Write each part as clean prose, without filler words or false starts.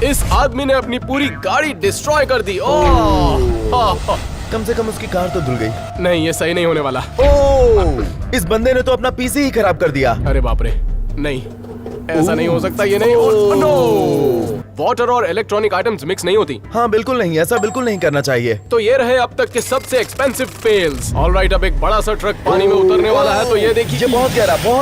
इस आदमी ने अपनी पूरी गाड़ी डिस्ट्रॉय कर दी। ओह कम से कम उसकी कार तो धुल गई। नहीं, ये सही नहीं होने वाला। ओह इस बंदे ने तो अपना पीसी ही खराब कर दिया। अरे बाप रे, नहीं ऐसा नहीं हो सकता, ये नहीं। नो, वाटर और इलेक्ट्रॉनिक आइटम्स मिक्स नहीं होती। हाँ बिल्कुल नहीं, ऐसा बिल्कुल नहीं करना चाहिए। तो ये रहे अब तक के सबसे एक्सपेंसिव फेल्स। ऑलराइट, अब एक बड़ा सा ट्रक पानी में उतरने वाला है, तो ये देखिए ये बहुत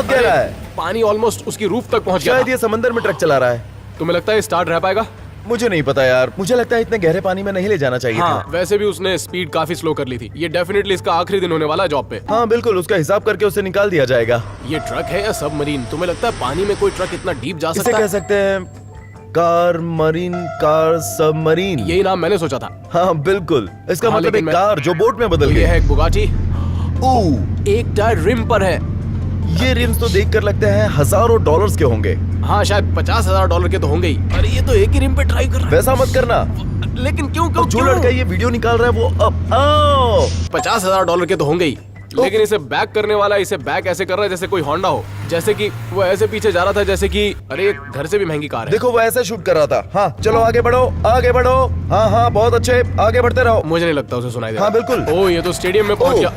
गहरा है। पानी ऑलमोस्ट उसकी रूफ तक पहुंच गया। शायद ये समंदर में ट्रक चला रहा है। तुम्हें लगता है स्टार्ट रह पाएगा? मुझे नहीं पता यार, मुझे लगता है इतने गहरे पानी में नहीं ले जाना चाहिए था। वैसे भी उसने स्पीड काफी स्लो कर ली थी। ये डेफिनेटली इसका आखिरी दिन होने वाला है जॉब पे। हाँ बिल्कुल, उसका हिसाब करके उसे निकाल दिया जाएगा। ये ट्रक है या सबमरीन? तुम्हें लगता है पानी में कोई ट्रक इतना डीप जा इसे सकता कह है? सकते हैं कार मरीन, कार सबमरीन। यही नाम मैंने सोचा था। हाँ बिल्कुल, इसका हाँ, मतलब लेकिन एक कार जो बोट में बदल ये गई। है एक बुगाटी। एक टायर रिम पर है। ये रिम्स तो देखकर लगते हैं हजारों डॉलर्स के होंगे। हाँ, शायद $50,000 के तो होंगे ही। अरे ये तो एक ही रिम पे ड्राइव कर रहा वैसा मत करना। है। लेकिन क्यों क्यों जो क्यों? लड़का ये वीडियो निकाल रहा है वो अब $50,000 के तो होंगे ही। लेकिन इसे बैक करने वाला इसे बैक ऐसे कर रहा है जैसे कोई होंडा हो। जैसे कि वो ऐसे पीछे जा रहा था जैसे कि अरे घर से भी महंगी कार है। देखो वो ऐसे शूट कर रहा था। हाँ चलो आगे बढ़ो, आगे बढ़ो। हाँ हाँ बहुत अच्छे, आगे बढ़ते रहो। मुझे नहीं लगता उसे सुनाई दे हाँ रहा। बिल्कुल। ओह, ये तो स्टेडियम में पहुंच गया।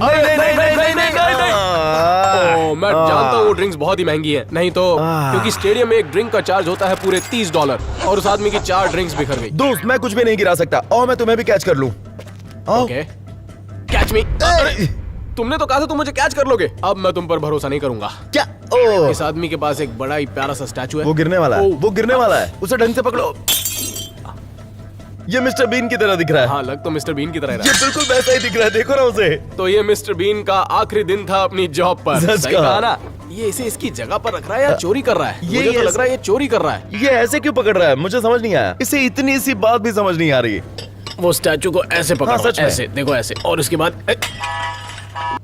ओह, मैं जानता हूँ वो ड्रिंक्स बहुत ही महंगी है। नहीं तो क्योंकि स्टेडियम में एक ड्रिंक का चार्ज होता है पूरे $30 और उस आदमी की 4 ड्रिंक्स बिखर गई। दोस्त मैं कुछ भी नहीं गिरा सकता। और मैं तुम्हें भी कैच कर लूं। ओके, कैच मी। तुमने तो कहा था तुम मुझे कैच कर लोगे। अब मैं तुम पर भरोसा नहीं करूंगा। क्या? ओह इस आदमी के पास एक बड़ा ही प्यारा सा स्टैचू है। वो गिरने वाला है, वो गिरने वाला है। उसे ढंग से पकड़ो। ये मिस्टर बीन की तरह दिख रहा है। हाँ, लग तो मिस्टर बीन की तरह ये रहा है। बिल्कुल वैसा ही दिख रहा है, देखो ना उसे। तो ये मिस्टर बीन का आखिरी दिन था अपनी जॉब पर। सच सही कहा। कहा ना? ये इसे इसकी जगह पर रख रहा है या चोरी कर रहा है? ये मुझे तो लग रहा है ये चोरी कर रहा है। ये ऐसे क्यों पकड़ रहा है, मुझे समझ नहीं आया। इसे इतनी सी बात भी समझ नहीं आ रही। वो स्टैचू को ऐसे पकड़ो, सच में। ऐसे देखो, ऐसे, और उसके बाद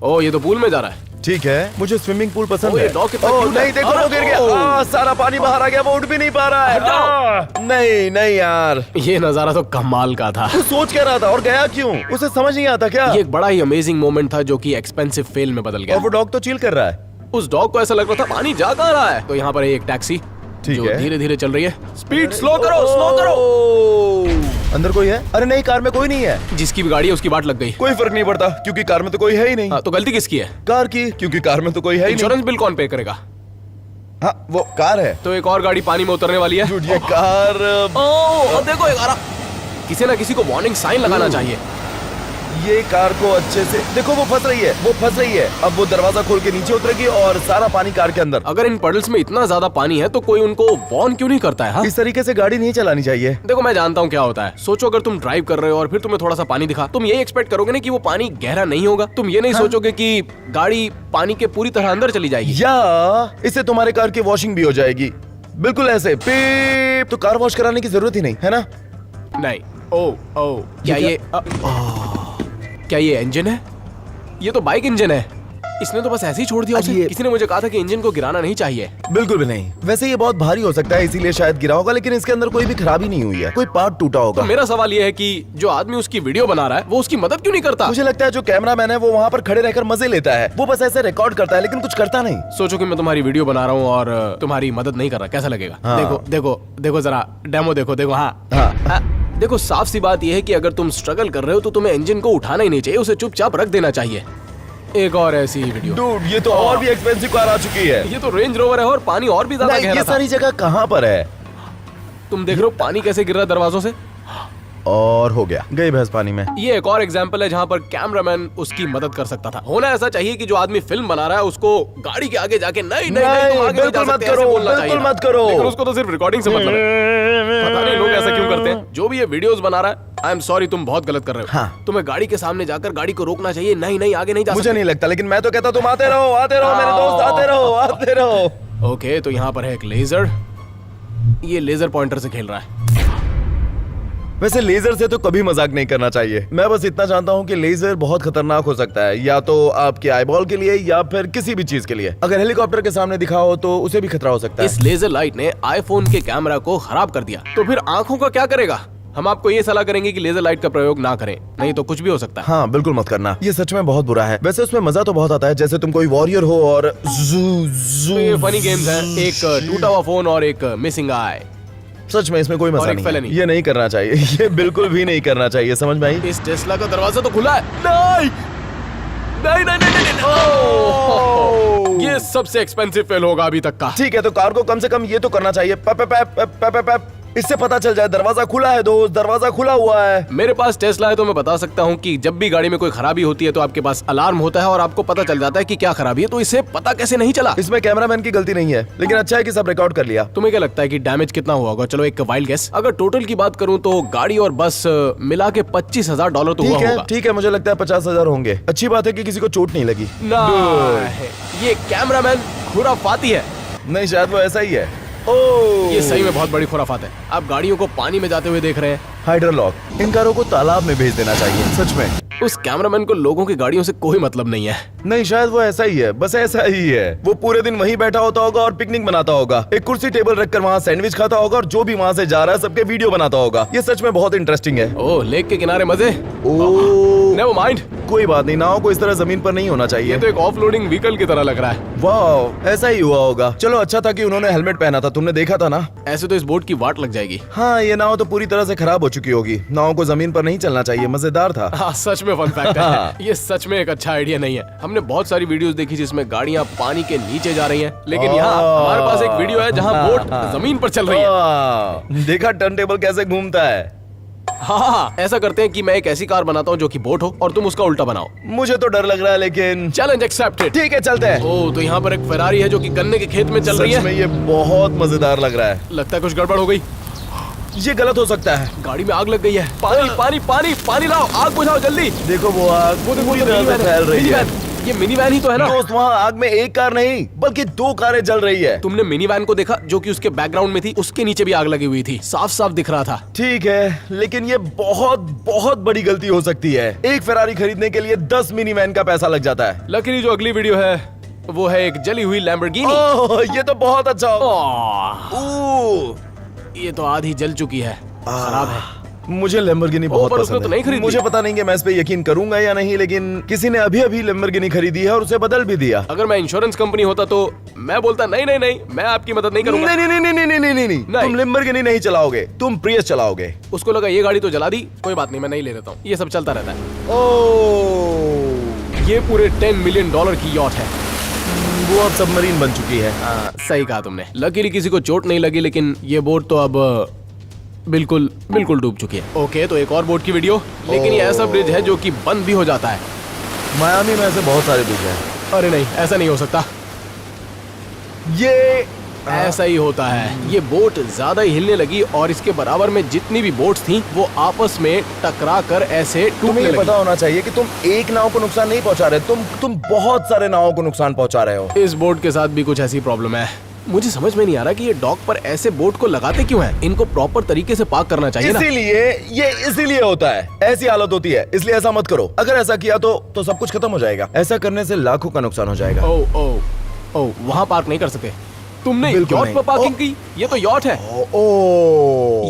ओ, ये तो पूल में जा रहा है। ठीक है, मुझे स्विमिंग पूल पसंद ओह, ये है। डॉग कितना ओह cute है। नहीं, देखो वो गिर गया। ओह। सारा पानी बाहर आ गया, वो उठ भी नहीं पा रहा है। हटाओ। नहीं नहीं यार, ये नजारा तो कमाल का था। वो सोच क्या रहा था और गया क्यों, उसे समझ नहीं आता क्या? ये एक बड़ा ही अमेजिंग मोमेंट था जो कि एक्सपेंसिव फेल में बदल गया। और वो डॉग तो चिल कर रहा है। उस डॉग को ऐसा लग रहा था पानी जा कहाँ रहा है। तो यहाँ पर है एक टैक्सी ठीक जो है। धीरे धीरे चल रही है। स्पीड स्लो करो, स्लो करो। ओह, अंदर कोई है? अरे नहीं, कार में कोई नहीं है। जिसकी भी गाड़ी है उसकी बाट लग गई। कोई फर्क नहीं पड़ता क्योंकि कार में तो कोई है ही नहीं। हाँ, तो गलती किसकी है? कार की, क्योंकि कार में तो कोई है ही नहीं। इंश्योरेंस बिल कौन पे करेगा? हाँ वो कार है। तो एक और गाड़ी पानी में उतरने वाली है। Dude, ये कार ओह, अब देखो, 11। किसी ना किसी को वार्निंग साइन लगाना चाहिए। ये कार को अच्छे से देखो, वो फंस रही है, वो फंस रही है। अब वो दरवाजा खोल के नीचे उतरेगी और सारा पानी कार के अंदर। अगर इन पडल्स में इतना ज्यादा पानी है तो कोई उनको वार्न क्यों नहीं करता है? हाँ? इस तरीके से गाड़ी नहीं चलानी चाहिए। देखो, मैं जानता हूँ क्या होता है। सोचो अगर तुम ड्राइव कर रहे हो और फिर तुम्हें थोड़ा सा पानी दिखा, तुम ये एक्सपेक्ट करोगे ना कि वो पानी गहरा नहीं होगा। तुम ये नहीं सोचोगे कि गाड़ी पानी के पूरी तरह अंदर चली जाएगी। या इससे तुम्हारे कार की वॉशिंग भी हो जाएगी। बिल्कुल ऐसे पीप। तो कार वॉश कराने की जरूरत ही नहीं है ना? नहीं। ओ ओ, क्या ये क्या ये इंजन है? ये तो बाइक इंजन है। इसने तो बस ऐसे ही छोड़ दिया उसे। किसी ने मुझे कहा था कि इंजन को गिराना नहीं चाहिए। बिल्कुल भी नहीं। वैसे ये बहुत भारी हो सकता है इसीलिए शायद गिरा होगा, लेकिन इसके अंदर कोई भी खराबी नहीं हुई है, कोई पार्ट टूटा तो होगा। मेरा सवाल ये है कि जो आदमी उसकी वीडियो बना रहा है वो उसकी मदद क्यों नहीं करता? मुझे लगता है जो कैमरामैन है वो वहाँ पर खड़े रहकर मजे लेता है। वो बस ऐसे रिकॉर्ड करता है लेकिन कुछ करता नहीं। सोचो कि मैं तुम्हारी वीडियो बना रहा हूँ और तुम्हारी मदद नहीं कर रहा, कैसा लगेगा? हाँ। देखो देखो देखो, जरा डेमो देखो। देखो, हाँ हाँ। देखो, साफ सी बात यह है कि अगर तुम स्ट्रगल कर रहे हो तो तुम्हें इंजन को उठाना ही नहीं चाहिए, उसे चुपचाप रख देना चाहिए। एक और ऐसी ही वीडियो। डूड, ये तो और भी एक्सपेंसिव कार आ चुकी है। ये तो रेंज रोवर है और पानी और भी ज्यादा नहीं, गहरा ये था। सारी जगह कहाँ पर है? तुम देख रहे हो पानी कैसे गिर रहा है दरवाजों से। और हो गया, गई भैंस पानी में। ये एक और एग्जांपल है जहाँ पर कैमरामैन उसकी मदद कर सकता था। होना ऐसा चाहिए कि जो आदमी फिल्म बना रहा है उसको गाड़ी के आगे जाके नहीं तुम आगे नहीं जा बिल्कुल मत सकते, ऐसे करो, बोलना बिल्कुल चाहिए। मत करो। लेकिन उसको तो सिर्फ रिकॉर्डिंग से मतलब है। पता नहीं लोग ऐसा क्यों करते हैं। जो भी ये वीडियोस बना रहा है, आई एम सॉरी, तुम बहुत गलत कर रहे हो। हाँ। तुम्हें गाड़ी के सामने जाकर गाड़ी को रोकना चाहिए। नहीं आगे नहीं जा मुझे सकते। नहीं लगता, लेकिन मैं तो कहता तुम आते रहो मेरे दोस्त, आते रहो। ओके, तो यहाँ पर है एक लेजर। ये लेजर पॉइंटर से खेल रहा है। वैसे लेजर से तो कभी मजाक नहीं करना चाहिए। मैं बस इतना जानता हूँ कि लेजर बहुत खतरनाक हो सकता है, या तो आपके आईबॉल के लिए या फिर किसी भी चीज के लिए। अगर हेलीकॉप्टर के सामने दिखा हो तो उसे भी खतरा हो सकता है। इस लेजर लाइट ने आईफोन के कैमरा को खराब कर दिया, तो फिर आंखों का क्या करेगा? हम आपको ये सलाह करेंगे कि लेजर लाइट का प्रयोग ना करें, नहीं तो कुछ भी हो सकता है। हाँ बिल्कुल मत करना, ये सच में बहुत बुरा है। वैसे उसमें मजा तो बहुत आता है, जैसे तुम कोई वॉरियर हो और तो ये फनी गेम्स हैं, एक टूटा हुआ फोन और एक मिसिंग आई। सच में इसमें कोई और मजा एक नहीं है। felony। ये नहीं करना चाहिए, ये बिल्कुल भी नहीं करना चाहिए, समझ में आई? इस टेस्ला का दरवाजा तो खुला है। नहीं नहीं नहीं नहीं, नहीं, नहीं। ये सबसे एक्सपेंसिव फेल होगा अभी तक का। ठीक है, तो कार को कम से कम ये तो करना चाहिए, पैप पैप पैप पैप पैप पैप। इससे पता चल जाए दरवाजा खुला है दोस्त, दरवाजा खुला हुआ है। मेरे पास टेस्ला है तो मैं बता सकता हूँ कि जब भी गाड़ी में कोई खराबी होती है तो आपके पास अलार्म होता है और आपको पता चल जाता है कि क्या खराबी है। तो इसे पता कैसे नहीं चला? इसमें कैमरामैन की गलती नहीं है, लेकिन अच्छा है कि सब रिकॉर्ड कर लिया। तुम्हें क्या लगता है कि डैमेज कितना हुआ होगा? चलो एक वाइल्ड गेस। अगर टोटल की बात करूं तो गाड़ी और बस मिला के $25,000 तो हुआ होगा। ठीक है, मुझे लगता है 50,000 होंगे। अच्छी बात है कि किसी को चोट नहीं लगी। ये कैमरामैन खुराफाती है। नहीं, शायद वो ऐसा ही है। ये सही में बहुत बड़ी खुराफात है। आप गाड़ियों को पानी में जाते हुए देख रहे हैं। हाइड्रोलॉक, इन कारों को तालाब में भेज देना चाहिए, सच में। उस कैमरामैन को लोगों की गाड़ियों से कोई मतलब नहीं है। नहीं, शायद वो ऐसा ही है, बस ऐसा ही है। वो पूरे दिन वहीं बैठा होता होगा और पिकनिक मनाता होगा, एक कुर्सी टेबल रखकर वहाँ सैंडविच खाता होगा और जो भी वहाँ से जा रहा है सबके वीडियो बनाता होगा। ये सच में बहुत इंटरेस्टिंग है। ओह, लेक के किनारे मजे। नेवर माइंड, कोई बात नहीं, नाव को इस तरह जमीन पर नहीं होना चाहिए। ये तो एक ऑफ लोडिंग व्हीकल की तरह लग रहा है। वाह, ऐसा ही हुआ होगा। चलो, अच्छा था कि उन्होंने हेलमेट पहना था, तुमने देखा था ना? ऐसे तो इस बोट की वाट लग जाएगी। हाँ, ये नाव तो पूरी तरह से खराब हो चुकी होगी। नाव को जमीन पर नहीं चलना चाहिए। मजेदार था। हाँ, सच में फन फैक्ट है। ये सच में एक अच्छा आइडिया नहीं है। हमने बहुत सारी वीडियोस देखी जिसमें गाड़ियाँ पानी के नीचे जा रही हैं, लेकिन यहाँ हमारे पास एक वीडियो है जहाँ बोट जमीन पर चल रही है। देखा टर्न टेबल कैसे घूमता है? हाँ, ऐसा करते हैं कि मैं एक ऐसी कार बनाता हूँ जो कि बोट हो और तुम उसका उल्टा बनाओ। मुझे तो डर लग रहा है, लेकिन चैलेंज एक्सेप्टेड। ठीक है, चलते हैं। ओह, तो यहाँ पर एक फेरारी है जो कि गन्ने के खेत में चल रही सच है। में ये बहुत मजेदार लग रहा है। लगता है कुछ गड़बड़ हो गई। ये गलत हो सकता है। गाड़ी में आग लग गई है। पानी पानी पानी पानी लाओ, आग बुझाओ जल्दी। देखो वो आग पूरी तरह से फैल रही है। ये मिनी वैन ही तो है ना? दोस्त, वहाँ आग में एक कार नहीं बल्कि 2 कारें जल रही है। तुमने मिनी वैन को देखा जो कि उसके बैकग्राउंड में थी? उसके नीचे भी आग लगी हुई थी, साफ साफ दिख रहा था। ठीक है, लेकिन ये बहुत बहुत बड़ी गलती हो सकती है। एक फेरारी खरीदने के लिए 10 मिनी वैन का पैसा लग जाता है। लकीली जो अगली वीडियो है वो है एक जली हुई लैम्बोर्गिनी। ओह, ये तो बहुत अच्छा होगा। ये तो आधी जल चुकी है, खराब है। मुझे लैम्बोर्गिनी बहुत पर उसने पसंद तो है। नहीं खरीदी। मुझे पता नहीं कि मैं इस पे यकीन करूंगा या नहीं, लेकिन किसी ने अभी अभी लैम्बोर्गिनी खरीदी है और उसे बदल भी दिया। अगर मैं इंश्योरेंस कंपनी होता तो मैं बोलता नहीं नहीं नहीं, मैं आपकी मदद नहीं करूंगा। नहीं नहीं नहीं नहीं नहीं नहीं नहीं, तुम लैम्बोर्गिनी नहीं चलाओगे, तुम प्रियस चलाओगे। उसको लगा ये गाड़ी तो जला दी, कोई बात नहीं, मैं नहीं ले लेता हूँ। ये सब चलता रहता है। ओह, ये पूरे $10 मिलियन की यॉट है। वो अब सबमरीन बन चुकी है। सही कहा तुमने। लकीली किसी को चोट नहीं लगी, लेकिन ये बोट तो अब बिल्कुल बिल्कुल डूब चुकी है। ओके, तो एक और बोट की वीडियो, लेकिन ये ऐसा ब्रिज है जो कि बंद भी हो जाता है। मायामी में ऐसे बहुत सारे ब्रिज हैं। अरे नहीं, ऐसा नहीं हो सकता। ये ऐसा ही होता है। ये बोट ज्यादा ही हिलने लगी और इसके बराबर में जितनी भी बोट्स थी वो आपस में टकरा कर ऐसे तुम्हें टूटने ये लगी। पता होना चाहिए कि तुम एक नाव को नुकसान नहीं पहुंचा रहे, तुम बहुत सारे नावों को नुकसान पहुंचा रहे हो। इस बोट के साथ भी कुछ ऐसी प्रॉब्लम है। मुझे समझ में नहीं आ रहा कि ये डॉक पर ऐसे बोट को लगाते क्यों हैं? इनको प्रॉपर तरीके से पार्क करना चाहिए ना। इसीलिए होता है, ऐसी हालत होती है, इसलिए ऐसा मत करो। अगर ऐसा किया तो सब कुछ खत्म हो जाएगा। ऐसा करने से लाखों का नुकसान हो जाएगा। ओ, वहाँ पार्क नहीं कर सकते। तुमने बिल्कुल यॉट नहीं। पर पार्किंग की? ये तो यॉट है।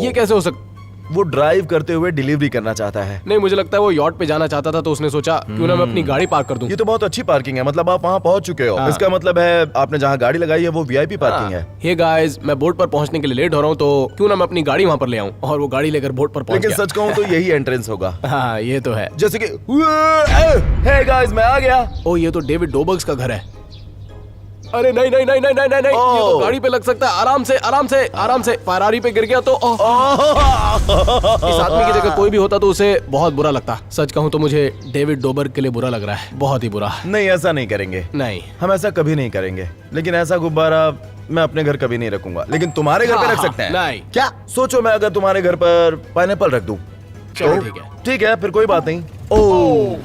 ये कैसे हो सकता? वो ड्राइव करते हुए डिलीवरी करना चाहता है। नहीं, मुझे लगता है वो यॉट पे जाना चाहता था तो उसने सोचा क्यों ना मैं अपनी गाड़ी पार्क कर दूं। ये तो बहुत अच्छी पार्किंग है, मतलब आप वहाँ पहुँच चुके हो। हाँ। इसका मतलब है आपने जहाँ गाड़ी लगाई है वो VIP पार्किंग है। हे गाइस, मैं बोट पर पहुंचने के लिए लेट हो रहा हूँ, तो क्यों ना मैं अपनी गाड़ी वहाँ पर ले आऊँ। और वो गाड़ी लेकर बोट पर पहुंच लेकिन गया। सच कहूँ तो यही एंट्रेंस होगा। हाँ, ये तो है। जैसे कि हे गाइस, मैं आ गया। ओ, ये तो डेविड डोबर्ग्स का घर है। अरे नहीं नहीं नहीं नहीं नहीं नहीं, ये तो गाड़ी पे लग सकता है। आराम से आराम से आराम से। फेरारी पे गिर गया तो इस आदमी की जगह कोई भी होता तो उसे बहुत बुरा लगता। सच कहूँ तो मुझे डेविड डोबर्ग के लिए बुरा लग रहा है, बहुत ही बुरा। नहीं, ऐसा नहीं करेंगे। नहीं, हम ऐसा कभी नहीं करेंगे। लेकिन ऐसा गुब्बारा मैं अपने घर कभी नहीं रखूंगा, लेकिन तुम्हारे घर पे रख सकते हैं। नहीं। क्या सोचो, मैं अगर तुम्हारे घर पर पाइनएप्पल रख दूं? चलो, तो ठीक है। ठीक है, फिर कोई बात नहीं। ओह,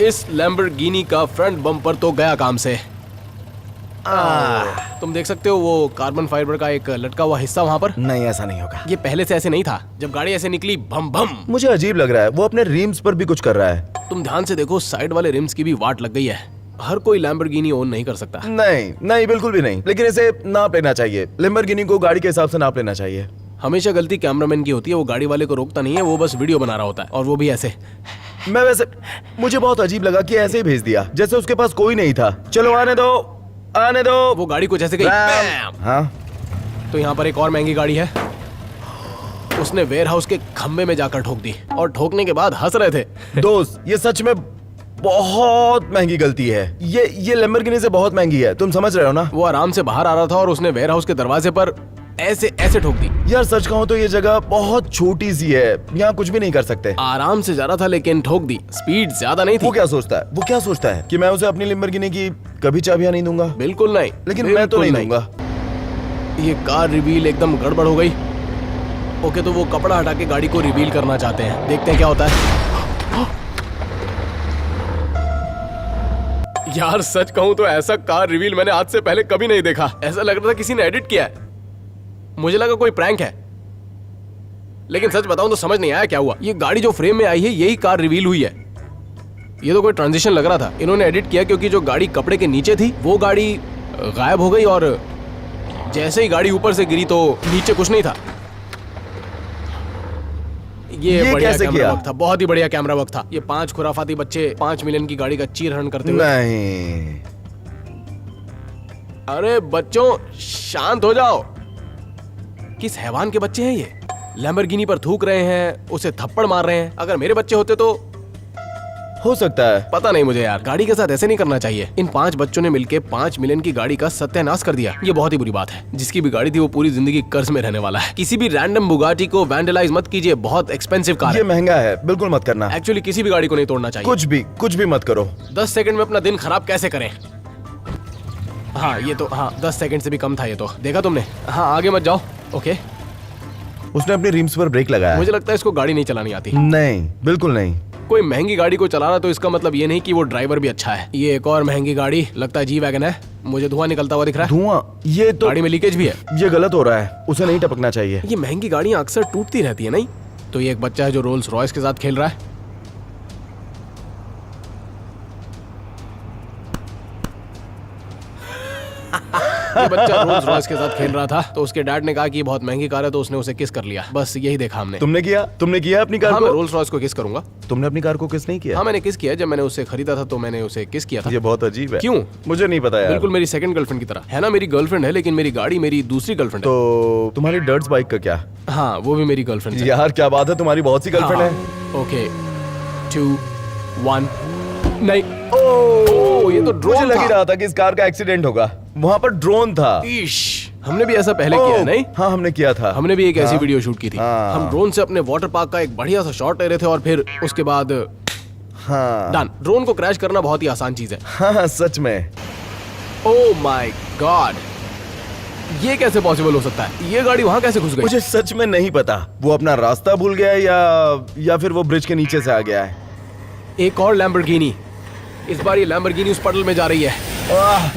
इस लैम्बोर्गिनी का फ्रंट बम्पर तो गया काम से। तुम देख सकते हो वो कार्बन फाइबर का एक लटका हुआ हिस्सा वहाँ पर। नहीं, ऐसा नहीं होगा। ये पहले से ऐसे नहीं था। जब गाड़ी ऐसे निकली, भम भम। मुझे अजीब लग रहा है, वो अपने रिम्स पर भी कुछ कर रहा है। तुम ध्यान से देखो, साइड वाले रिम्स की भी वाट लग गई है। हर कोई लैम्बोर्गिनी ओन नहीं कर सकता। नहीं नहीं, बिल्कुल भी नहीं, लेकिन इसे नाप लेना चाहिए। लैम्बोर्गिनी को गाड़ी के हिसाब से नाप लेना चाहिए। हमेशा गलती कैमरामैन की होती है, वो गाड़ी वाले को रोकता नहीं है, वो बस वीडियो बना रहा होता है, और वो भी ऐसे। मैं वैसे मुझे बहुत अजीब लगा कि ऐसे ही भेज दिया, जैसे उसके पास कोई नहीं था। चलो आने दो, आने दो। वो गाड़ी कुछ ऐसे गई, बैम। हाँ, तो यहाँ पर एक और महंगी गाड़ी है। उसने वेयरहाउस के खंबे में जाकर ठोक दी और ठोकने के बाद हंस रहे थे। दोस्त, ये सच में बहुत महंगी गलती है। ये लैम्बोर्गिनी से बहुत महंगी है, तुम समझ रहे हो ना? वो आराम से बाहर आ रहा था और उसने वेयरहाउस के दरवाजे पर ऐसे ऐसे ठोक दी। यार सच कहूं तो ये जगह बहुत छोटी सी है, यहाँ कुछ भी नहीं कर सकते। आराम से जा रहा था लेकिन ठोक दी। स्पीड ज्यादा नहीं थी। वो क्या सोचता है कि मैं उसे अपनी लैम्बोर्गिनी की कभी चाबियां नहीं दूंगा? बिल्कुल नहीं, लेकिन मैं तो नहीं दूंगा। ये कार रिवील एकदम गड़बड़ हो गई। ओके, तो वो कपड़ा हटा के गाड़ी को रिवील करना चाहते हैं। देखते हैं क्या होता है। यार सच कहूं तो ऐसा कार रिवील मैंने आज से पहले कभी नहीं देखा। ऐसा लग रहा था किसी ने एडिट किया है। मुझे लगा कोई प्रैंक है, लेकिन सच बताऊं तो समझ नहीं आया क्या हुआ। ये गाड़ी जो फ्रेम में आई है यही कार रिवील हुई है। ये तो कोई ट्रांजिशन लग रहा था। इन्होंने एडिट किया क्योंकि जो गाड़ी कपड़े के नीचे थी वो गाड़ी गायब हो गई और जैसे ही गाड़ी ऊपर से गिरी तो नीचे कुछ नहीं था। ये बढ़िया कैसे कैमरा किया? वर्क था, बहुत ही बढ़िया कैमरा वर्क था। ये 5 खुराफाती बच्चे 5 मिलियन की गाड़ी का चीरहरण करते हुए। नहीं, अरे बच्चों शांत हो जाओ। किस हैवान के बच्चे हैं ये? लैम्बोर्गिनी पर थूक रहे हैं, उसे थप्पड़ मार रहे हैं। अगर मेरे बच्चे होते तो हो सकता है। पता नहीं मुझे यार, गाड़ी के साथ ऐसे नहीं करना चाहिए। इन 5 बच्चों ने मिलकर 5 मिलियन की गाड़ी का सत्यानाश कर दिया। ये बहुत ही बुरी बात है। जिसकी भी गाड़ी थी वो पूरी जिंदगी कर्ज में रहने वाला है। किसी भी रैंडम बुगाटी को वैंडलाइज मत कीजिए, बहुत एक्सपेंसिव कार ये है। महंगा है, बिल्कुल मत करना। एक्चुअली किसी भी गाड़ी को नहीं तोड़ना चाहिए। कुछ भी मत करो। 10 सेकंड में अपना दिन खराब कैसे करें? हाँ ये तो, हाँ 10 सेकंड से भी कम था ये तो। देखा तुमने? हाँ आगे मत जाओ। ओके, उसने अपनी रिम्स पर ब्रेक लगाया। मुझे लगता है इसको गाड़ी नहीं चलानी आती। नहीं, बिल्कुल नहीं। कोई महंगी गाड़ी को चला रहा तो इसका मतलब ये नहीं कि वो ड्राइवर भी अच्छा है। ये एक और महंगी गाड़ी, लगता है जी वैगन है। मुझे धुआं निकलता हुआ दिख रहा है। धुआं? ये तो गाड़ी में लीकेज भी है। ये गलत हो रहा है, उसे नहीं टपकना चाहिए। ये महंगी गाड़ियां अक्सर टूटती रहती है नहीं? तो ये एक बच्चा है जो रोल्स रॉयस के साथ खेल रहा है। ये बच्चा रोल्स रॉयस के साथ खेल रहा था तो उसके डैड ने कहा कि ये बहुत महंगी कार है तो उसने उसे किस कर लिया। बस यही देखा हमने। तुमने किया अपनी कार हाँ, को? मैं रोल्स रॉयस को किस करूंगा। तुमने अपनी कार को किस नहीं किया? हाँ मैंने किस किया। जब मैंने उसे खरीदा था तो मैंने उसे किस किया था। ये बहुत अजीब है। क्यों? मुझे नहीं पता यार। बिल्कुल मेरी सेकंड गर्लफ्रेंड की तरह है ना। मेरी गर्लफ्रेंड है लेकिन मेरी गाड़ी मेरी दूसरी गर्लफ्रेंड है। तो तुम्हारी डर्ट्स बाइक का क्या? हाँ वो भी मेरी गर्लफ्रेंड है। यार क्या बात है, तुम्हारी बहुत सी गर्लफ्रेंड है। ओके 2 1 नहीं। ओह, ये तो मुझे ड्रोन लग ही था। रहा था कि इस कार का एक्सीडेंट होगा। वहाँ पर ड्रोन था। ईश, हमने भी ऐसा पहले किया है नहीं? हाँ हमने किया था। हमने भी एक ऐसी हाँ। वीडियो शूट की थी। हाँ। हम ड्रोन से अपने वाटर पार्क का एक बढ़िया सा शॉट ले रहे थे और फिर उसके बाद हाँ डन। ड्रोन को क्रैश करना बहुत ही आसान चीज है। हाँ सच में। ओह माय गॉड, ये कैसे पॉसिबल हो सकता है? ये गाड़ी वहां कैसे घुस गई? मुझे सच में नहीं पता, वो अपना रास्ता भूल गया है या फिर वो ब्रिज के नीचे से आ गया है। एक और लैम्बोर्गिनी। इस बार ये लैम्बोर्गिनी उस पडल में जा रही है।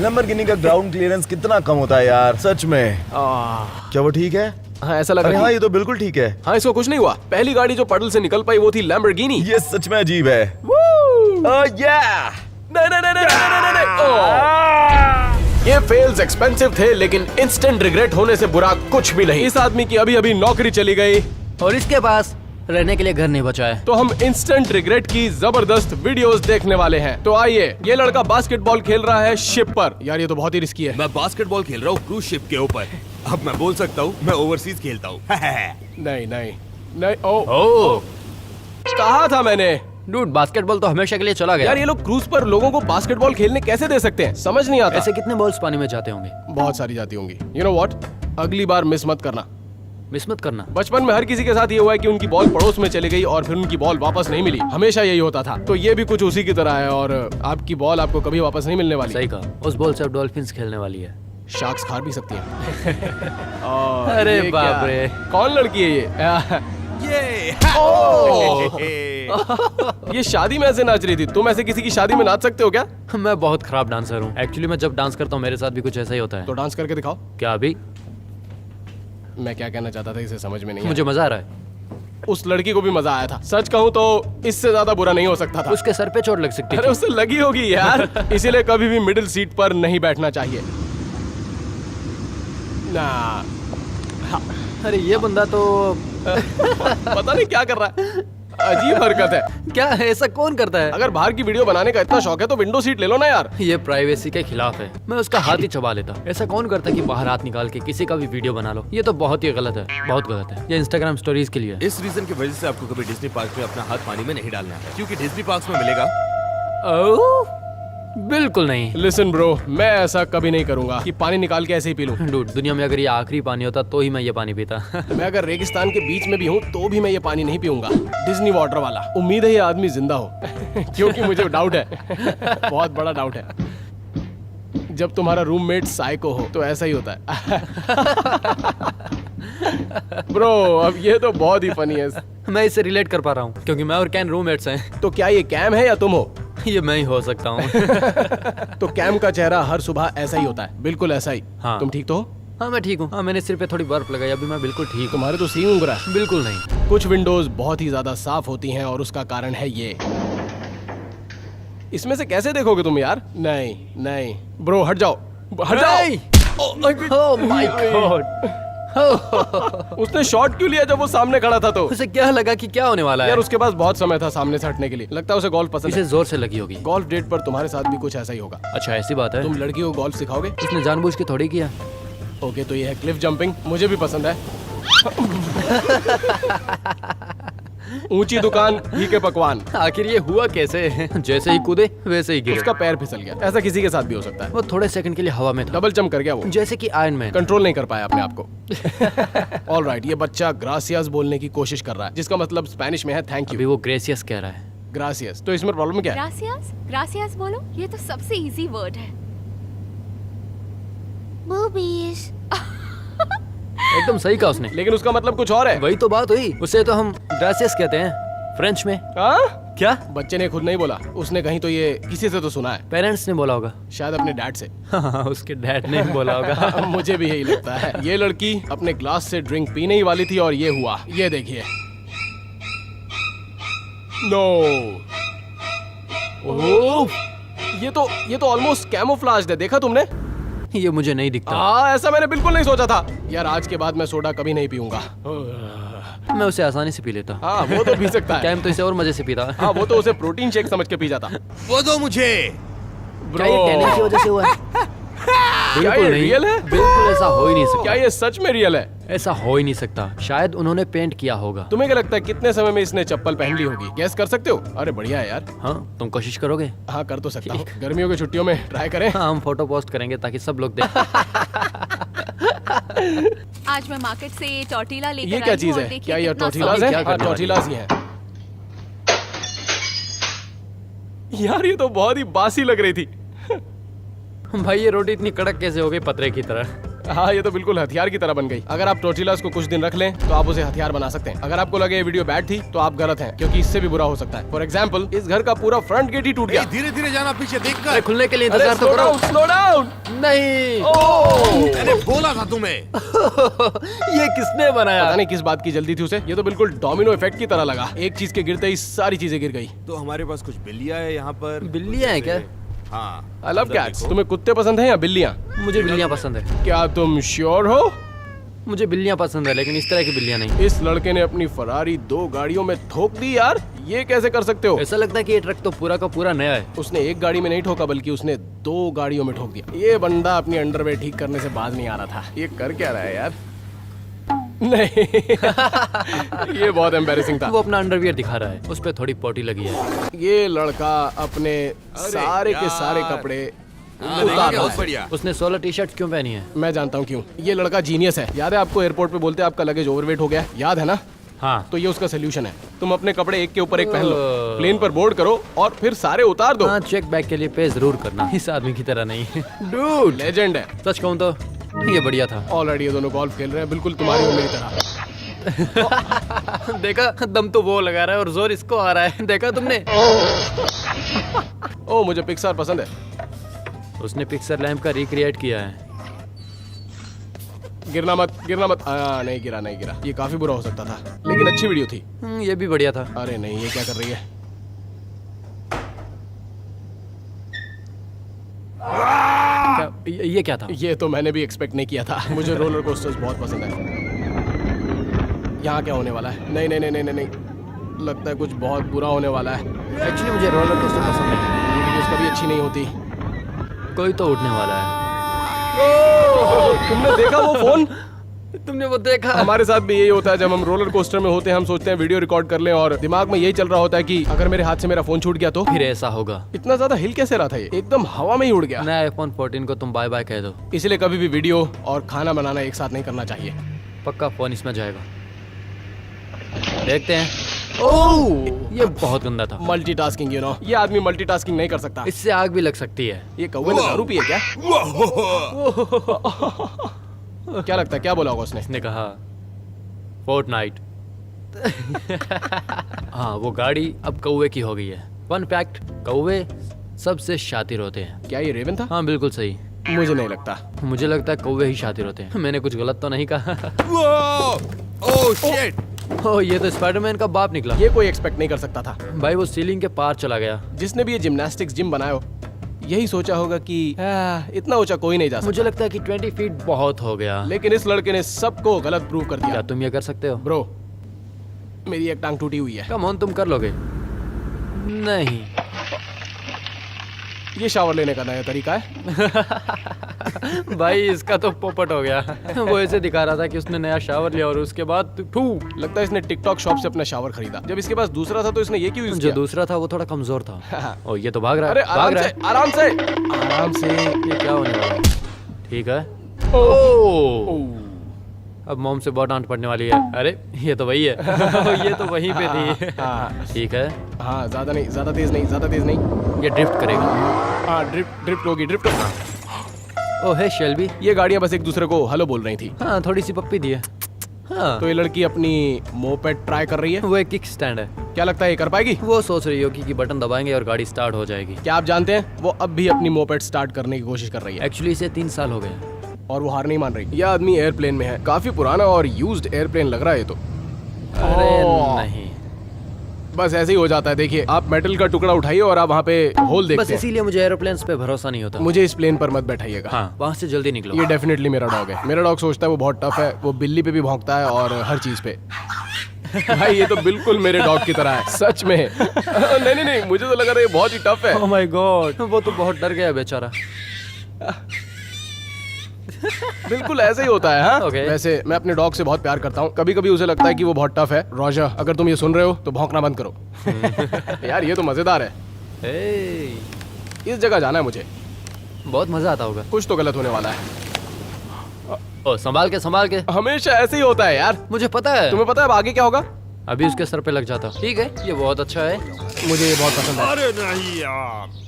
लैम्बोर्गिनी का ग्राउंड क्लियरेंस कितना कम होता है यार, सच में। क्या वो ठीक है? हाँ ऐसा लग अरे रहा हाँ है। ये तो बिल्कुल ठीक है। हाँ इसको कुछ नहीं हुआ। पहली गाड़ी जो पडल से निकल पाई वो थी लैम्बोर्गिनी। ये सच में अजीब है। yeah! नहीं नहीं नहीं नहीं नहीं नहीं नहीं। ओह! ये फेल्स एक्सपेंसिव थे लेकिन इंस्टेंट रिग्रेट होने से बुरा कुछ भी नहीं। इस आदमी की अभी अभी नौकरी चली गई और इसके पास रहने के लिए घर नहीं बचा है। तो हम इंस्टेंट रिग्रेट की जबरदस्त वीडियोस देखने वाले हैं। तो आइए, ये लड़का बास्केटबॉल खेल रहा है शिप पर। यार ये तो बहुत ही रिस्की है। मैं बास्केटबॉल खेल रहा हूँ क्रूज शिप के ऊपर। अब मैं बोल सकता हूँ मैं ओवरसीज खेलता हूँ। नहीं नहीं नहीं। ओ कहा था मैंने। डूड, बास्केटबॉल तो हमेशा के लिए चला गया। यार ये लोग क्रूज पर लोगों को बास्केटबॉल खेलने कैसे दे सकते हैं, समझ नहीं आता। ऐसे कितने बॉल्स पानी में जाते होंगे? बहुत सारी जाती होंगी। यू नो व्हाट, अगली बार मिस मत करना। मिस मत करना। बचपन में हर किसी के साथ ये हुआ है कि उनकी बॉल पड़ोस में चली गई और फिर उनकी बॉल वापस नहीं मिली। हमेशा यही होता था। तो ये भी कुछ उसी की तरह है और आपकी बॉल आपको कभी वापस नहीं मिलने वाली। सही कहा। उस बॉल से अब डॉल्फिन्स खेलने वाली है। शार्क्स खा भी सकती हैं। और अरे ये बाप क्या? रे। कौन लड़की है ये? ये ये शादी में ऐसे नाच रही थी। तुम ऐसे किसी की शादी में नाच सकते हो क्या? मैं बहुत खराब डांसर हूँ। एक्चुअली मैं जब डांस करता हूँ मेरे साथ भी कुछ ऐसा ही होता है। तो डांस करके दिखाओ। क्या अभी? मैं क्या कहना चाहता था इसे समझ में नहीं मुझे मजा आ रहा है। आया। उस लड़की को भी मजा आया था। सच कहूँ तो इससे ज्यादा बुरा नहीं हो सकता था। उसके सर पे चोट लग सकती अरे थी। उससे लगी होगी यार। इसीलिए कभी भी मिडिल सीट पर नहीं बैठना चाहिए ना। अरे ये बंदा तो पता नहीं क्या कर रहा है। अजीब हरकत है। क्या ऐसा कौन करता है? अगर बाहर की वीडियो बनाने का इतना शौक है तो विंडो सीट ले लो ना यार। ये प्राइवेसी के खिलाफ है। मैं उसका हाथ ही चबा लेता। ऐसा कौन करता है कि बाहर हाथ निकाल के किसी का भी वीडियो बना लो? ये तो बहुत ही गलत है, बहुत गलत है। ये इंस्टाग्राम स्टोरीज के लिए है। इस रीजन की वजह से आपको कभी डिज्नी पार्क में अपना हाथ पानी में नहीं डालना है, क्योंकि डिज्नी पार्क में मिलेगा। ओह, बिल्कुल नहीं। लिसन ब्रो, मैं ऐसा कभी नहीं करूंगा कि पानी निकाल के ऐसे ही पी लूं। डूड, दुनिया में अगर ये आखिरी पानी होता तो ही मैं ये पानी पीता। मैं अगर रेगिस्तान के बीच में भी हूँ तो भी मैं ये पानी नहीं पीऊंगा, डिज्नी वाटर वाला। उम्मीद है ये आदमी जिंदा हो क्योंकि मुझे डाउट है बहुत बड़ा डाउट है। जब तुम्हारा रूममेट साइको हो तो ऐसा ही होता है ब्रो, अब ये तो बहुत ही फनी है। मैं इससे रिलेट कर पा रहा हूँ क्योंकि मैं और कैन रूममेट्स हैं। तो क्या ये कैम है या तुम हो? ये मैं ही हो सकता हूँ। तो कैम का चेहरा हर सुबह ऐसा ही होता है, बिल्कुल ऐसा ही। हाँ। तुम ठीक तो हो? हाँ मैं ठीक हूँ। हाँ मैंने सिर पे थोड़ी बर्फ लगाई, अभी मैं बिल्कुल ठीक हूँ। तुम्हारे तो सींग उग रहा है। बिल्कुल नहीं। कुछ विंडोज बहुत ही ज्यादा साफ होती हैं और उसका कारण है ये। इसमें से कैसे देखोगे तुम यार? नहीं नहीं ब्रो, हट जाओ, हट जाओ। Oh my God. उसने शॉट क्यों लिया जब वो सामने खड़ा था? तो उसे क्या लगा कि क्या होने वाला है? यार उसके पास बहुत समय था सामने से हटने के लिए। लगता है उसे गोल्फ पसंद इसे है। जोर से लगी होगी। गोल्फ डेट पर तुम्हारे साथ भी कुछ ऐसा ही होगा। अच्छा ऐसी बात है। तुम लड़की को गोल्फ सिखाओगे? उसने जानबूझ के थोड़ी किया। ओके, तो ये है क्लिफ जंपिंग, मुझे भी पसंद है। ऊंची दुकान फीके पकवान। आखिर ये हुआ कैसे? जैसे ही कूदे वैसे ही गिरे। उसका पैर फिसल गया। ऐसा किसी के साथ भी हो सकता है। वो थोड़े सेकंड के लिए हवा में था, डबल जंप कर गया वो, जैसे कि आयरन मैन। कंट्रोल नहीं कर पाया अपने आप को। ऑलराइट, ये बच्चा ग्रासियस बोलने की कोशिश कर रहा है, जिसका मतलब स्पेनिश में है थैंक अभी यू। वो ग्रेसियस कह रहा है। ग्रासियस, तो इसमें प्रॉब्लम क्या है? ग्रासियस ग्रासियस बोलो, ये तो सबसे इजी वर्ड है। बूबीज। एकदम सही कहा उसने। लेकिन उसका मतलब कुछ और है। वही तो बात हुई। उसे तो हम ग्रासियस कहते हैं फ्रेंच में। हाँ? क्या? बच्चे ने खुद नहीं बोला, उसने कहीं तो ये किसी से तो सुना है, पेरेंट्स ने बोला होगा। शायद अपने डैड से। हाँ, उसके डैड ने बोला होगा। मुझे भी यही लगता है। ये लड़की अपने ग्लास से ड्रिंक पीने ही वाली थी और ये हुआ। ये देखिए। नो। ओह, ये तो ऑलमोस्ट कैमोफ्लाज्ड है। देखा तुमने? ये मुझे नहीं दिखता। ऐसा मैंने बिल्कुल नहीं सोचा था। यार आज के बाद मैं सोडा कभी नहीं पीऊंगा। मैं उसे आसानी से पी लेता। हाँ, वो तो पी सकता है। कैम तो इसे और मजे से पीता। हाँ, वो तो उसे प्रोटीन शेक समझ के पी जाता। वो दो मुझे। क्या ये टैनिंग की वजह से हुआ है? क्या बिल्कुल ये नहीं। रियल है? बिल्कुल ऐसा हो ही नहीं सकता। क्या ये सच में रियल है? ऐसा हो ही नहीं सकता। शायद उन्होंने पेंट किया होगा। तुम्हें क्या लगता है कितने समय में इसने चप्पल पहन ली होगी? गैस कर सकते हो? अरे बढ़िया है यार। हाँ तुम कोशिश करोगे? हाँ, कर तो सकता हूँ। गर्मियों की छुट्टियों में ट्राई करें। हाँ हम फोटो पोस्ट करेंगे ताकि सब लोग देखें। आज मैं मार्केट से टॉर्टिला लेकर ये आई क्या हूँ चीज और है? देखिए क्या ये कितना टॉर्टिलाज क्या है? करने हाँ, वाली टॉर्टिलाज ही है। यार ये तो बहुत ही बासी लग रही थी। भाई ये रोटी इतनी कड़क कैसे हो गई, पतरे की तरह? हाँ, ये तो बिल्कुल हथियार की तरह बन गई। अगर आप टॉर्टिलाज को कुछ दिन रख लें तो आप उसे हथियार बना सकते हैं। अगर आपको लगे ये वीडियो बैड थी तो आप गलत हैं, क्योंकि इससे भी बुरा हो सकता है। फॉर एग्जाम्पल, इस घर का पूरा फ्रंट गेट ही टूट गया। धीरे धीरे जाना, पीछे अरे देखकर। खुलने के लिए अरे इंतजार तो करो। Slow down. नहीं। मैंने बोला था तुम्हें। ये किसने बनाया? पता नहीं किस बात की जल्दी थी उसे। ये तो बिल्कुल डोमिनो इफेक्ट की तरह लगा। एक चीज के गिरते ही सारी चीजें गिर गई। तो हमारे पास कुछ बिल्लियां है यहाँ पर। बिल्लियां हैं क्या? हाँ। आई लव अंदर कैट्स। देखो। तुम्हें कुत्ते पसंद हैं या बिल्लियां? मुझे बिल्लियां पसंद है। क्या तुम श्योर हो? मुझे बिल्लियां पसंद है, लेकिन इस तरह की बिल्लियां नहीं। इस लड़के ने अपनी फरारी 2 गाड़ियों में ठोक दी यार। ये कैसे कर सकते हो? ऐसा लगता है कि ये ट्रक तो पूरा का पूरा नया है। उसने एक गाड़ी में नहीं ठोका, बल्कि उसने 2 गाड़ियों में ठोक दिया। ये बंदा अपनी अंडरवेयर ठीक करने से बाज नहीं आ रहा था। ये कर क्या रहा है यार? नहीं ये बहुत एम्बैरेसिंग था। वो अपना अंडरवियर दिखा रहा है, उस पे थोड़ी पोटी लगी है। ये लड़का अपने सारे के सारे यार। कपड़े हाँ, उतार रहा बहुत है। बढ़िया। उसने 16 टी शर्ट क्यों पहनी है? मैं जानता हूँ क्यों। ये लड़का जीनियस है। याद है आपको एयरपोर्ट पे बोलते आपका लगेज ओवरवेट हो गया? याद है ना? हाँ तो ये उसका सोल्यूशन है। तुम अपने कपड़े एक के ऊपर एक पहन लो, प्लेन पर बोर्ड करो और फिर सारे उतार दो। हाँ, चेक बैग के लिए पे जरूर करना, इस आदमी की तरह नहीं। डूड, लेजेंड है। सच कहूँ तो ये बढ़िया था। ऑलरेडी ये दोनों गोल्फ खेल रहे हैं, बिल्कुल तुम्हारी और मेरी तरह। देखा, दम तो वो लगा रहा है और जोर इसको आ रहा है। देखा तुमने? ओ, मुझे पिक्सार पसंद है। उसने पिक्सर लैम्प का रिक्रिएट किया है। गिरना मत, गिरना मत। नहीं गिरा, नहीं गिरा। ये काफी बुरा हो सकता था, लेकिन अच्छी वीडियो थी। ये भी बढ़िया था। अरे नहीं, ये क्या कर रही है? ये क्या था? ये तो मैंने भी एक्सपेक्ट नहीं किया था। मुझे रोलर कोस्टर्स बहुत पसंद है। यहाँ क्या होने वाला है? नहीं नहीं नहीं नहीं नहीं, नहीं। लगता है कुछ बहुत बुरा होने वाला है। एक्चुअली मुझे रोलर कोस्टर पसंद नहीं। ये वीडियोस कभी अच्छी नहीं होती। कोई तो उठने वाला है। तुमने देखा वो फोन? तुमने वो देखा? हमारे साथ भी यही होता है, जब हम रोलर कोस्टर में होते हैं हम सोचते हैं वीडियो रिकॉर्ड कर लें और दिमाग में यही चल रहा होता है कि अगर मेरे हाथ से मेरा फोन छूट गया तो। फिर ऐसा होगा। इतना ज्यादा हिल कैसे रहा था ये? एकदम हवा में ही उड़ गया। नया iPhone 14 को तुम बाय बाय कह दो। इसलिए कभी भी वीडियो और खाना बनाना एक साथ नहीं करना चाहिए। पक्का फोन इसमें जाएगा। देखते हैं। ओह, ये बहुत गंदा था। मल्टीटास्किंग, यू नो, ये आदमी मल्टीटास्किंग नहीं कर सकता। इससे आग भी लग सकती है। ये कौवे ने दारू पिए क्या? क्या लगता है, क्या बोला होगा उसने? इसने कहा फोर्टनाइट। हाँ, वो गाड़ी अब कौवे की हो गई है। फन फैक्ट, कौवे सबसे शातिर होते हैं। क्या ये रेवन था? हाँ बिल्कुल सही। मुझे नहीं लगता। मुझे लगता है कौवे ही शातिर होते हैं। मैंने कुछ गलत तो नहीं कहा? Oh shit! ओह, ये तो स्पाइडरमैन का बाप निकला। ये कोई एक्सपेक्ट नहीं कर सकता था। भाई वो सीलिंग के पार चला गया। जिसने भी ये जिम्नास्टिक्स जिम बनाया हो, यही सोचा होगा कि इतना ऊंचा कोई नहीं जा सकता। मुझे लगता है कि 20 फीट बहुत हो गया। लेकिन इस लड़के ने सबको गलत प्रूव कर क्या दिया। तुम ये कर सकते हो? ब्रो, मेरी एक टांग टूटी हुई है। कम ऑन, तुम कर लोगे? नहीं। ये शावर लेने का नया तरीका है। भाई इसका तो पोपट हो गया। वो ऐसे दिखा रहा था कि उसने नया शावर लिया और उसके बाद फू। लगता है इसने टिकटॉक शॉप से अपना शावर खरीदा। जब इसके पास दूसरा था तो इसने ये क्यों यूज जो किया? दूसरा था वो थोड़ा कमजोर था। ओ, ये तो भाग रहा अरे है, भाग रहा है। आराम से आराम से। ये क्या होने वाला है? ठीक है। ओह, अब मॉम से बहुत डांट पड़ने वाली है। अरे ये तो वही है। ये तो वहीं पे थी। हाँ। ठीक है। हाँ, ज्यादा नहीं, ज्यादा तेज नहीं, ज्यादा तेज नहीं। ये ड्रिफ्ट करेगा। हाँ, ड्रिफ्ट होगी, ड्रिफ्ट होगी। ओ है शेल्बी। ये गाड़ियां बस एक दूसरे को हेलो बोल रही थी। हाँ, थोड़ी सी पप्पी दी है। हाँ, तो ये लड़की अपनी मोपेड ट्राई कर रही है। वो एक किक स्टैंड है। क्या लगता है ये कर पाएगी? वो सोच रही होगी कि बटन दबाएंगे और गाड़ी स्टार्ट हो जाएगी। क्या आप जानते हैं वो अब भी अपनी मोपेड स्टार्ट करने की कोशिश कर रही है एक्चुअली इसे 3 साल हो गए और वो हार नहीं मान रही। यह आदमी एयरप्लेन में है। काफी पुराना और यूज्ड एयरप्लेन लग रहा है ये तो। अरे ओह। नहीं, बस ऐसे ही हो जाता है। देखिए, आप मेटल का टुकड़ा उठाइए और आप वहाँ पे होल बस देखते हैं। इसीलिए मुझे एरोप्लेन्स पे भरोसा नहीं होता। मुझे इस प्लेन पर मत बैठाइएगा। हाँ, वहाँ से जल्दी निकलो। ये डेफिनेटली मेरा डॉग है। मेरा डॉग सोचता है वो बहुत टफ है। वो बिल्ली पे भी भौंकता है और हर चीज पे। भाई ये तो बिल्कुल मेरे डॉग की तरह है, सच में। नहीं नहीं नहीं, मुझे तो लगा रहा है ये बहुत ही टफ है। ओह माय गॉड, वो तो बहुत डर गया बेचारा। बिल्कुल ऐसे ही होता है। हाँ, Okay. वैसे मैं अपने डॉग से बहुत प्यार करता हूँ। कभी कभी उसे लगता है कि वो बहुत टफ है। रॉजर, अगर तुम ये सुन रहे हो तो भौंकना बंद करो। यार ये तो मजेदार है। हे, इस जगह जाना है मुझे। बहुत मजा आता होगा। कुछ तो गलत होने वाला है। ओ, संभाल के संभाल के। हमेशा ऐसे ही होता है यार। मुझे पता है। तुम्हें पता है अब आगे क्या होगा? अभी उसके सर पे लग जाता। ठीक है, ये बहुत अच्छा है। मुझे ये बहुत पसंद है। अरे नहीं यार!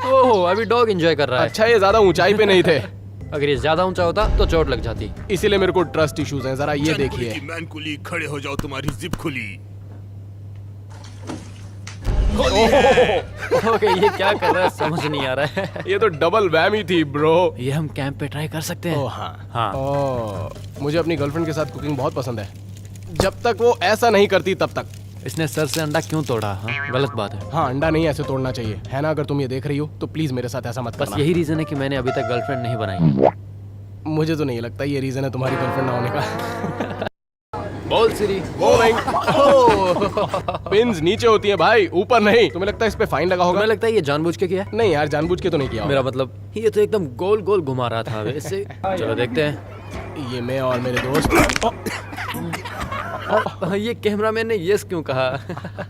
ओह, अभी डॉग एंजॉय कर रहा है। अच्छा, ये ज्यादा ऊंचाई पे नहीं थे, अगर ये ज्यादा ऊंचा होता तो चोट लग जाती। इसीलिए मेरे को ट्रस्ट इश्यूज हैं। जरा ये चन देखिए। खुली, मैन खुली, खड़े हो जाओ, तुम्हारी जिप खुली। ओके, ये क्या कर रहा है समझ नहीं आ रहा है। ये तो डबल वैमी थी ब्रो। ये हम कैंप पे ट्राई कर सकते हैं। ओह हाँ। हाँ। ओह, मुझे अपनी गर्लफ्रेंड के साथ कुकिंग बहुत पसंद है। जब तक वो ऐसा नहीं करती तब तक। इसने सर से अंडा क्यों तोड़ा? हाँ, गलत बात है। हाँ, अंडा नहीं ऐसे तोड़ना चाहिए, है ना? अगर तुम ये देख रही हो तो प्लीज मेरे साथ ऐसा मत बस करना। यही रीजन है कि मैंने अभी तक गर्लफ्रेंड नहीं बनाई। मुझे तो नहीं लगता ये रीजन है तुम्हारी गर्लफ्रेंड ना होने का। बोल सिरी। ओ नहीं। पिन्स नीचे होती हैं भाई, ऊपर नहीं। तुम्हें लगता है इस पे फाइन लगा होगा? तुम्हें लगता है ये जानबूझ के किया है? नहीं यार, जानबूझ के तो नहीं किया होगा। मेरा मतलब ये तो एकदम गोल गोल घुमा रहा था वैसे। चलो देखते हैं। ये मैं और मेरे दोस्त। ये कैमरामैन ने यस क्यों कहा?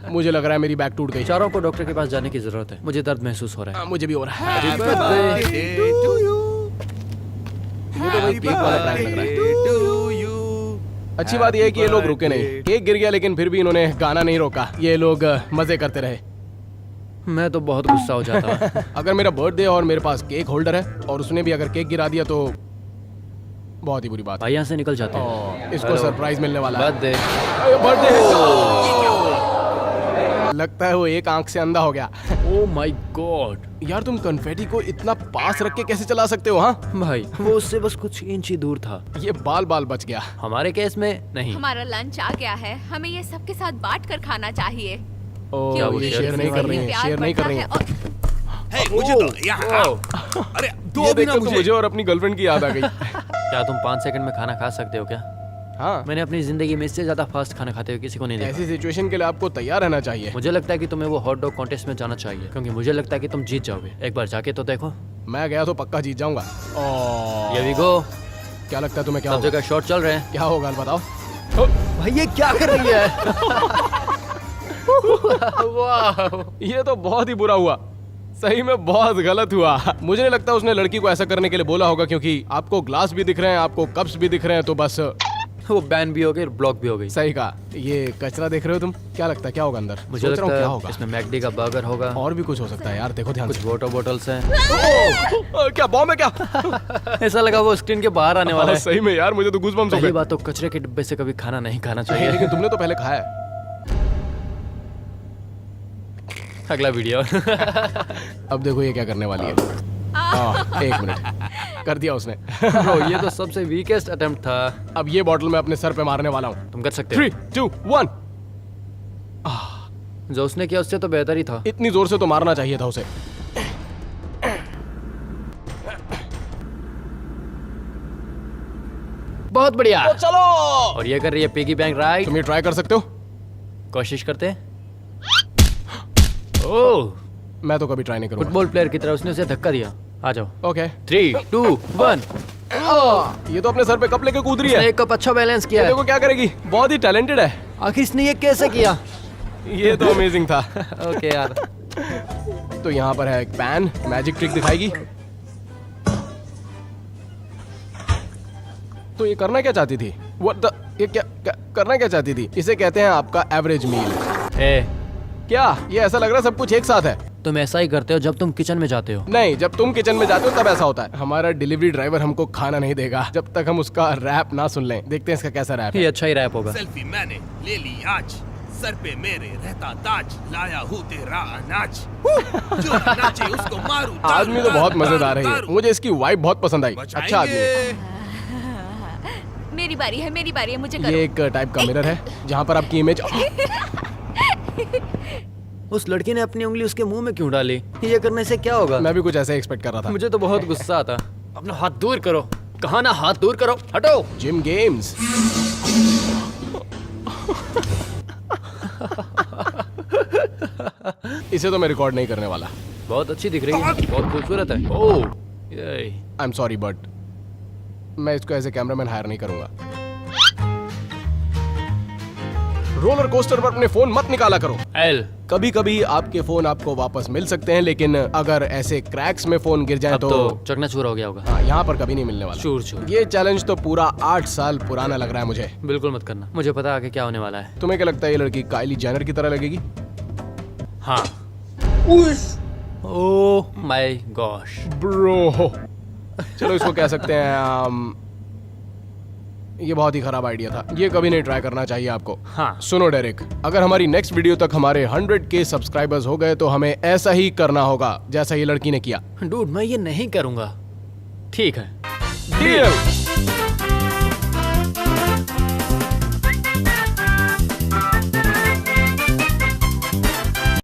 मुझे लग रहा है मेरी बैक टूट गई। चारों को डॉक्टर के पास जाने की जरूरत है। मुझे दर्द महसूस हो रहा है। मुझे भी हो रहा है। Happy birthday ये तो भाई केक वाला प्रैंक लग रहा है। अच्छी बात यह है कि ये लोग रुके नहीं। केक गिर गया लेकिन फिर भी इन्होंने गाना नहीं रोका। ये लोग मजे करते रहे। मैं तो बहुत गुस्सा हो जाता। अगर मेरा बर्थडे और मेरे पास केक होल्डर है और उसने भी अगर केक गिरा दिया तो बहुत ही बुरी बात है। भाई यहाँ से निकल जाते हैं। इसको सरप्राइज मिलने वाला है। बर्थडे। बर्थडे। लगता है वो एक आंख से अंधा हो गया। Oh my God. यार तुम कन्फेटी को इतना पास रख के कैसे चला सकते हो? हाँ भाई वो उससे बस कुछ इंच ही दूर था। ये बाल बाल बच गया। हमारे केस में नहीं। हमारा लंच आ गया है, हमें ये सबके साथ बांट कर खाना चाहिए। ओ, क्या वो ये शेयर शेयर नहीं करने कर रही वाली है, है? शेयर नहीं कर रही है। हे, मुझे तो यहाँ। अरे ये दो भी देख ना कर तो मुझे। मुझे और अपनी गर्लफ्रेंड की याद आ गई। क्या तुम 5 सेकंड में खाना खा सकते हो क्या? हाँ। मैंने अपनी जिंदगी में इससे ज्यादा फास्ट खाना खाते हुए किसी को नहीं देखा। ऐसी सिचुएशन के लिए आपको तैयार रहना चाहिए। मुझे लगता है कि तुम्हें वो हॉट डॉग कॉन्टेस्ट में जाना चाहिए, क्योंकि मुझे लगता है कि तुम जीत जाओगे। एक बार जाके तो देखो। मैं गया तो पक्का जीत जाऊंगा। ये भी गो। क्या लगता है तुम्हें क्या सब होगा? जगह शॉट चल रहे हैं। क्या होगा बताओ। भाई ये क्या कर रही है? वाह, ये तो बहुत ही बुरा हुआ। सही में बहुत गलत हुआ। मुझे नहीं लगता उसने लड़की को ऐसा करने के लिए बोला होगा, क्योंकि आपको ग्लास भी दिख रहे हैं, आपको कप्स भी दिख रहे हैं, तो बस वो बैन भी हो गई, ब्लॉक भी हो गई। सही कहा। ये कचरा देख रहे हो तुम? क्या लगता है क्या होगा अंदर? मुझे सोच रहा हूँ लगता क्या है होगा। इसमें मैकडी का बर्गर होगा। और भी कुछ हो सकता है यार, देखो ध्यान कुछ से। वाटर बॉटल्स हैं। क्या बॉम्ब है क्या? ऐसा लगा वो स्क्रीन के बाहर आने वाला है। सही में यार, मुझे तो गूज़बम्प्स हो पहली गए। बात तो कचरे के डिब्बे से कभी खाना नहीं खाना चाहिए। लेकिन तुमने तो पहले खाया है। अगला वीडियो। अब देखो ये क्या करने वाली है। एक मिनट, कर दिया उसने। ब्रो ये तो सबसे वीकेस्ट अटेम्प्ट था। अब ये बॉटल मैं अपने सर पे मारने वाला हूँ। तुम कर सकते हो। 3, 2, 1। जो उसने किया उससे तो बेहतर ही था। इतनी जोर से तो मारना चाहिए था उसे। बहुत बढ़िया। तो चलो, और ये कर रही है पिगी बैंक राइट। तुम ये ट्राई कर सकते हो। कोशिश करते हैं। ओह, मैं तो कभी ट्राई नहीं करूंगा। फुटबॉल प्लेयर की तरह उसने उसे धक्का दिया। आ जाओ। ओके। 3, 2, 1। ये तो अपने सर पे कप लेके कूद रही है। एक कप अच्छा बैलेंस किया है। देखो क्या करेगी, बहुत ही टैलेंटेड है। आखिर इसने ये कैसे किया? ये तो अमेजिंग था। ओके यार। तो यहाँ पर है एक पैन, मैजिक ट्रिक दिखाएगी। तो ये करना क्या चाहती थी? What the? ये क्या करना क्या चाहती थी? इसे कहते हैं आपका एवरेज मील। ए, क्या ये ऐसा लग रहा है सब कुछ एक साथ है? तुम ऐसा ही करते हो जब तुम किचन में जाते हो। नहीं, जब तुम किचन में जाते हो तब ऐसा होता है। हमारा डिलीवरी ड्राइवर हमको खाना नहीं देगा जब तक हम उसका रैप ना सुन लें। देखते हैं इसका कैसा रैप ये है। अच्छा ही रैप होगा। सेल्फी मैंने ले ली आज, सर पे मेरे रहता ताज, लाया हूँ तेरा अनाज, जो नाचे उसको मारू। आदमी तो बहुत मजेदार है ये। मुझे इसकी वाइब बहुत पसंद आई। अच्छा आदमी है। मेरी बारी है, मेरी बारी है, मुझे ये करो। एक टाइप का मिरर है जहाँ पर आपकी इमेज। उस लड़की ने अपनी उंगली उसके मुंह में क्यों डाली? ये करने से क्या होगा? मैं भी कुछ ऐसे एक्सपेक्ट कर रहा था। मुझे तो बहुत गुस्सा आता। अपना हाथ दूर करो। कहा ना हाथ दूर करो, हटो। Gym games. इसे तो मैं रिकॉर्ड नहीं करने वाला। बहुत अच्छी दिख रही है, बहुत खूबसूरत है। ओह, ये आई एम सॉरी बट मैं इसको एज ए कैमरामैन हायर नहीं करूंगा। रोलर कोस्टर पर अपने फोन मत निकाला करो। एल। कभी कभी आपके फोन आपको वापस मिल सकते हैं, लेकिन अगर ऐसे क्रैक्स में फोन गिर जाए अब तो तो चकनाचूर हो गया होगा। हाँ, यहाँ पर कभी नहीं मिलने वाला। चूर चूर। ये चैलेंज तो पूरा 8 साल पुराना लग रहा है मुझे। बिल्कुल मत करना, मुझे पता है आगे क्या होने वाला है। तुम्हें क्या लगता है ये लड़की काइली जेनर की तरह लगेगी? हाँ। Oh my gosh. ब्रो, चलो इसको कह सकते हैं ये बहुत ही खराब आइडिया था। ये कभी नहीं ट्राई करना चाहिए आपको। हाँ। सुनो डेरिक, अगर हमारी नेक्स्ट वीडियो तक हमारे 100K सब्सक्राइबर्स हो गए तो हमें ऐसा ही करना होगा जैसा ये लड़की ने किया। डूड मैं ये नहीं करूंगा। ठीक है। डील।